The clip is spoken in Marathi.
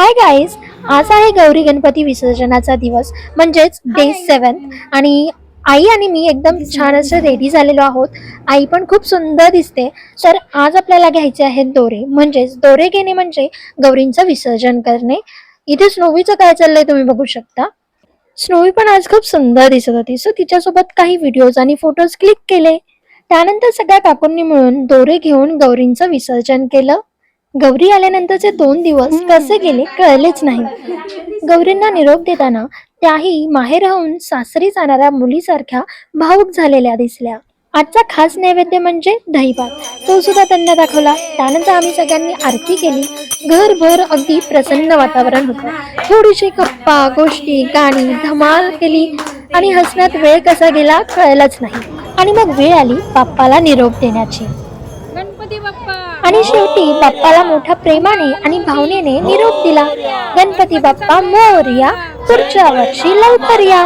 हाय गाईज, आज आहे गौरी गणपती विसर्जनाचा दिवस म्हणजेच डे 7 आणि आई आणि मी एकदम छान असे रेडी झालेलो आहोत. आई पण खूप सुंदर दिसते. तर आज आपल्याला घ्यायचे आहेत दोरे, म्हणजेच दोरे घेणे म्हणजे गौरींचं विसर्जन करणे. इथे स्नोवीचं काय चाललंय तुम्ही बघू शकता. स्नोवी पण आज खूप सुंदर दिसत होती, सो तिच्यासोबत काही व्हिडिओज आणि फोटोज क्लिक केले. त्यानंतर सगळ्या काकूंनी मिळून दोरे घेऊन गौरींचं विसर्जन केलं. गौरी आल्यानंतरचे 2 दिवस कसे गेले कळलेच नाही. गौरींना निरोप देताना त्याही माहेरहून सासरी जाणाऱ्या मुलीसारख्या भावूक झालेल्या दिसल्या. आजचा खास नैवेद्य म्हणजे दहीभात, तो सुद्धा त्यांना दाखवला. त्यानंतर आम्ही सगळ्यांनी आरती केली. घरभर अगदी प्रसन्न वातावरण होतं. थोडीशी गप्पा गोष्टी गाणी धमाल केली आणि हसण्यात वेळ कसा गेला कळलंच नाही. आणि मग वेळ आली बाप्पाला निरोप देण्याची. गणपती बाप्पा आणि शेवटी बाप्पाला मोठ्या प्रेमाने आणि भावनेने निरोप दिला. गणपती बाप्पा मोरया, पुढच्या वर्षी लवकर या.